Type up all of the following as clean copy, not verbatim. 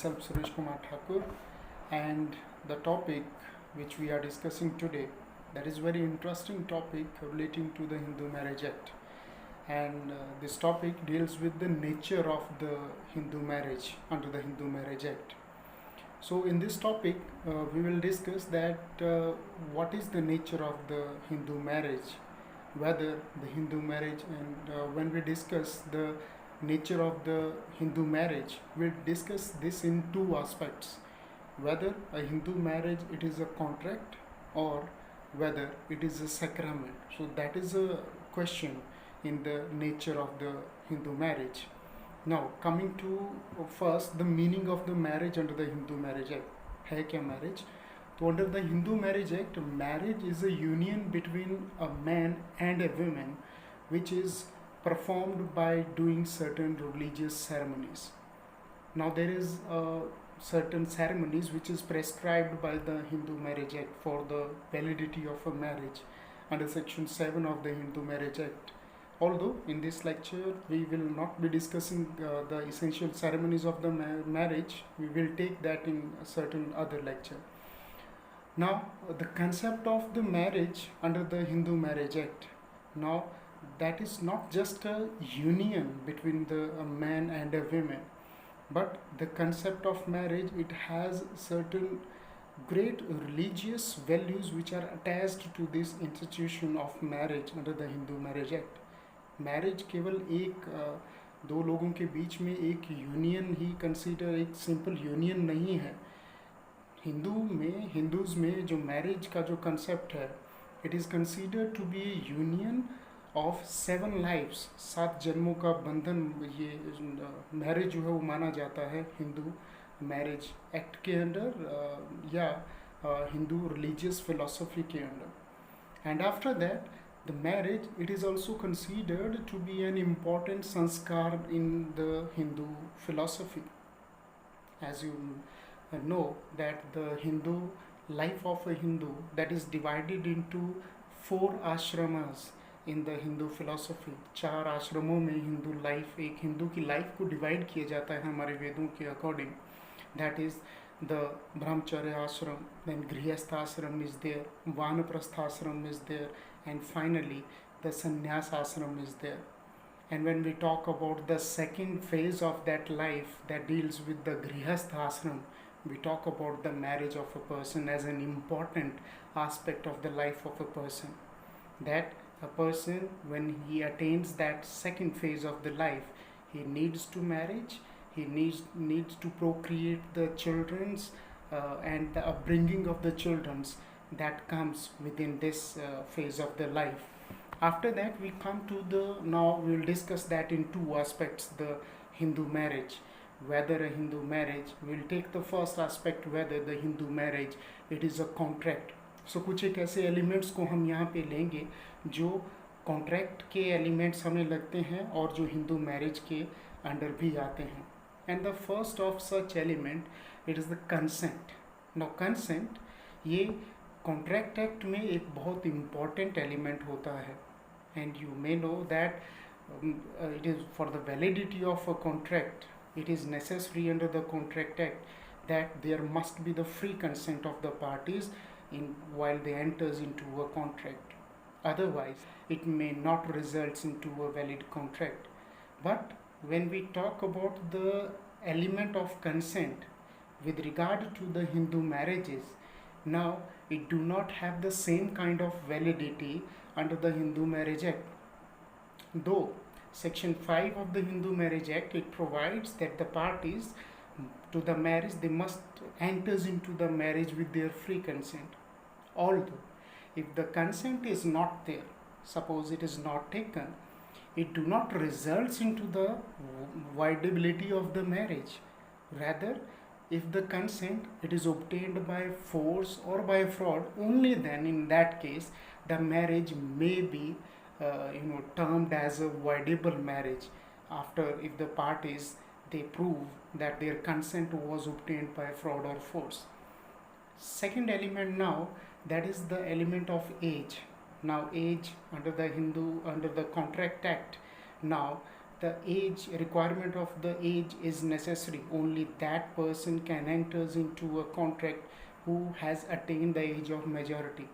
myself Suresh Kumar Thakur, and the topic which we are discussing today, that is very interesting topic relating to the Hindu Marriage Act. And this topic deals with the nature of the Hindu marriage under the Hindu Marriage Act. So in this topic, we will discuss that what is the nature of the Hindu marriage, whether the Hindu marriage, and when we discuss the nature of the Hindu marriage, we'll discuss this in two aspects: whether a Hindu marriage it is a contract or whether it is a sacrament. So that is a question in the nature of the Hindu marriage. Now coming to first the meaning of the marriage under the Hindu Marriage Act. है क्या marriage? So under the Hindu Marriage Act, marriage is a union between a man and a woman which is performed by doing certain religious ceremonies. Now there is certain ceremonies which is prescribed by the Hindu Marriage Act for the validity of a marriage under section 7 of the Hindu Marriage Act. Although in this lecture we will not be discussing the essential ceremonies of the marriage, we will take that in a certain other lecture. Now the concept of the marriage under the Hindu Marriage Act, now that is not just a union between a man and a woman, but the concept of marriage, it has certain great religious values which are attached to this institution of marriage under the Hindu Marriage Act. Marriage केवल एक दो लोगों के बीच में एक union ही consider, एक simple union नहीं है. हिंदूज़ में जो मैरिज का जो कंसेप्ट है, it is considered to be a union of 7 lifes, 7 जन्मों का बंधन. ये मैरिज जो है वो माना जाता है हिंदू मैरिज एक्ट के अंडर या हिंदू रिलीजियस फिलॉसफी के under. And after that the marriage, it is also considered to be an important sanskar in the Hindu philosophy. As you know that the Hindu life of a Hindu, that is divided into 4 ashramas in the Hindu philosophy. 4 आश्रमों में Hindu life, एक हिंदू की life को divide किया जाता है हमारे वेदों के according. That is the brahmacharya ashram, then grihastha ashram is there, vanaprastha ashram is there, and finally the sannyas ashram is there. And when we talk about the second phase of that life that deals with the grihastha ashram, we talk about the marriage of a person as an important aspect of the life of a person. That a person, when he attains that second phase of the life, he needs to marriage, he needs to procreate the children's and the upbringing of the children's that comes within this phase of the life. After that we come to now we will discuss that in 2 aspects, the Hindu marriage, whether a Hindu marriage, we will take the first aspect, whether the Hindu marriage it is a contract. So कुछ एक ऐसे elements को हम यहाँ पे लेंगे जो contract के एलिमेंट्स हमें लगते हैं और जो हिंदू मैरिज के अंडर भी आते हैं. And the first of such element, it is the consent. Now consent ये contract act में एक बहुत important element होता है. And you may know that it is for the validity of a contract, it is necessary under the contract act that there must be the free consent of the parties while they enters into a contract. Otherwise it may not result into a valid contract. But when we talk about the element of consent with regard to the Hindu marriages, now it do not have the same kind of validity under the Hindu Marriage Act. Though section 5 of the Hindu Marriage Act, it provides that the parties to the marriage, they must enters into the marriage with their free consent. Although if the consent is not there, suppose it is not taken, it do not results into the viability of the marriage. Rather, if the consent it is obtained by force or by fraud, only then in that case the marriage may be termed as a viable marriage, after if the parties they prove that their consent was obtained by fraud or force. Second element now, that is the element of age. Now age under the contract act, now the age requirement of the age is necessary. Only that person can enters into a contract who has attained the age of majority.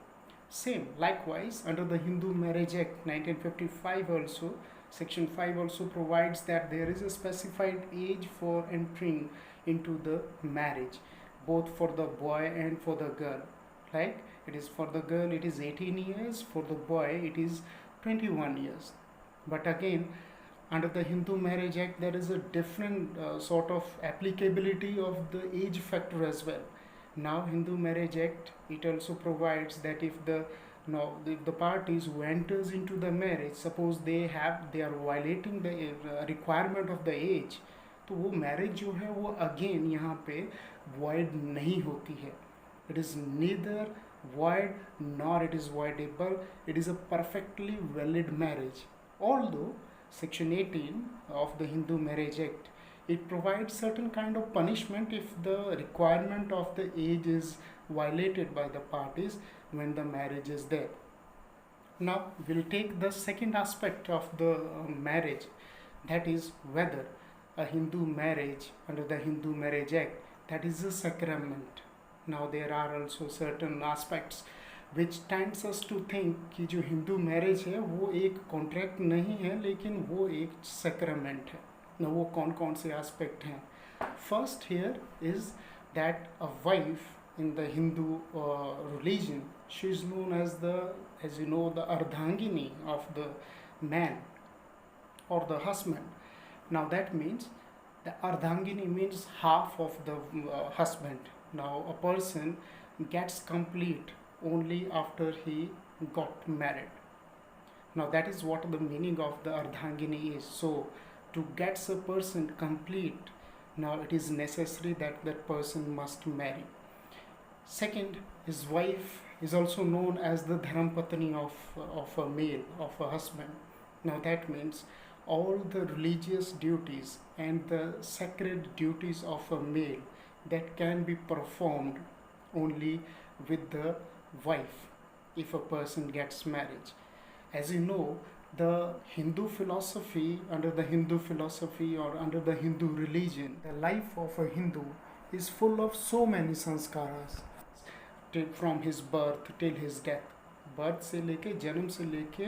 Same, likewise, under the Hindu Marriage Act 1955 also, Section 5 also provides that there is a specified age for entering into the marriage, both for the boy and for the girl. Like it is for the girl, it is 18 years, for the boy, it is 21 years. But again, under the Hindu Marriage Act, there is a different sort of applicability of the age factor as well. Now, Hindu Marriage Act, it also provides that if the parties who enters into the marriage, suppose they are violating the requirement of the age, तो वो marriage जो है वो again यहाँ पे void नहीं होती है. It is neither void nor it is voidable. It is a perfectly valid marriage. Although Section 18 of the Hindu Marriage Act, it provides certain kind of punishment if the requirement of the age is violated by the parties when the marriage is there. Now we'll take the second aspect of the marriage, that is whether a Hindu marriage under the Hindu Marriage Act, that is a sacrament. Now there are also certain aspects which tends us to think कि जो Hindu marriage है वो एक contract नहीं है लेकिन वो एक सेक्रेमेंट है. ना वो कौन कौन से एस्पेक्ट हैं? First here is that a wife in the Hindu religion, she is known as as you know, the ardhangini of the man or the husband. Now that means the ardhangini means half of the husband. Now a person gets complete only after he got married. Now that is what the meaning of the ardhangini is. So to get a person complete, now it is necessary that that person must marry. Second, his wife is also known as the dharmapatni of a male, of a husband. Now that means all the religious duties and the sacred duties of a male that can be performed only with the wife if a person gets married. As you know, the Hindu philosophy, under the Hindu philosophy or under the Hindu religion, the life of a Hindu is full of so many sanskaras from his birth till his death. Birth से लेके जन्म से लेके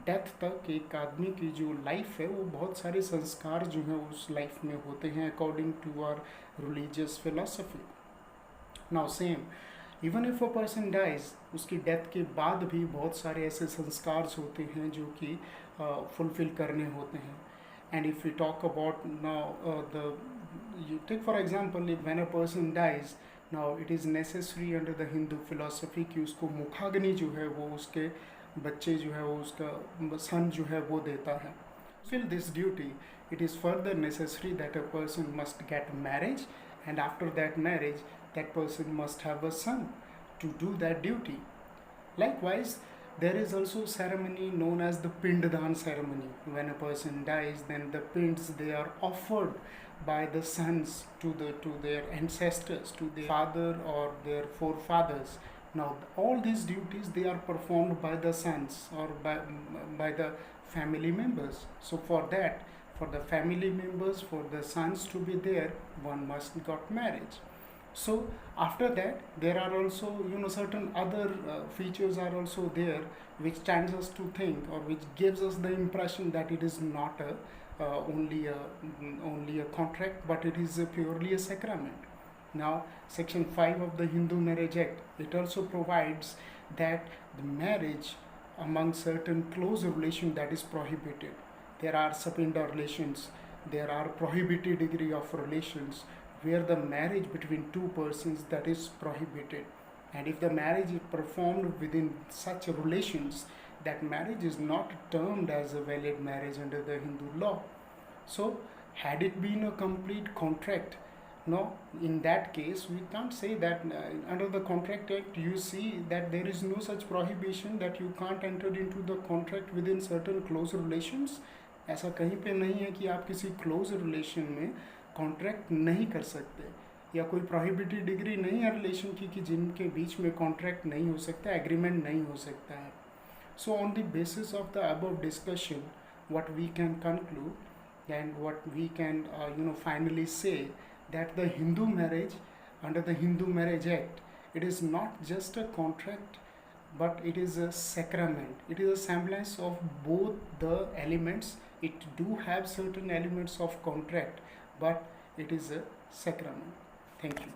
death तक एक आदमी की जो लाइफ है वो बहुत सारे संस्कार जो हैं उस लाइफ में होते हैं according to our religious philosophy. Now same, even if a person dies, उसकी डेथ के बाद भी बहुत सारे ऐसे संस्कार होते हैं जो कि फुलफिल करने होते हैं. And if you talk about now the you take for example, if when a person dies, now it is necessary under the Hindu philosophy कि उसको मुखाग्नि जो है वो उसके बच्चे जो है वो उसका सन जो है वो देता है. Fill this duty, it is further necessary that a person must get marriage, and after that marriage that person must have a son to do that duty. Likewise, there is also ceremony known as the Pinddan ceremony. When a person dies, then the pinds, they are offered by the sons to their ancestors, to their father or their forefathers. Now all these duties, they are performed by the sons or by the family members. So for that, for the family members, for the sons to be there, one must got marriage. So after that, there are also certain other features are also there which tends us to think, or which gives us the impression that it is not only a contract, but it is purely a sacrament. Now Section 5 of the Hindu Marriage Act, it also provides that the marriage among certain close relation, that is prohibited. There are subinda relations, there are prohibited degree of relations where the marriage between two persons, that is prohibited. And if the marriage is performed within such relations, that marriage is not termed as a valid marriage under the Hindu law. So had it been a complete contract, no, in that case we can't say that under the Contract Act you see that there is no such prohibition that you can't enter into the contract within certain close relations. ऐसा कहीं पे नहीं है कि आप किसी close relation में contract नहीं कर सकते, या कोई प्रोहिबिटेड डिग्री नहीं है रिलेशन की कि जिनके बीच में कॉन्ट्रैक्ट नहीं हो सकता, एग्रीमेंट नहीं हो सकता है. So on the basis of the above discussion, what we can conclude and what we can finally say, that the Hindu marriage, under the Hindu Marriage Act, it is not just a contract, but it is a sacrament. It is a semblance of both the elements. It do have certain elements of contract, but it is a sacrament. Thank you.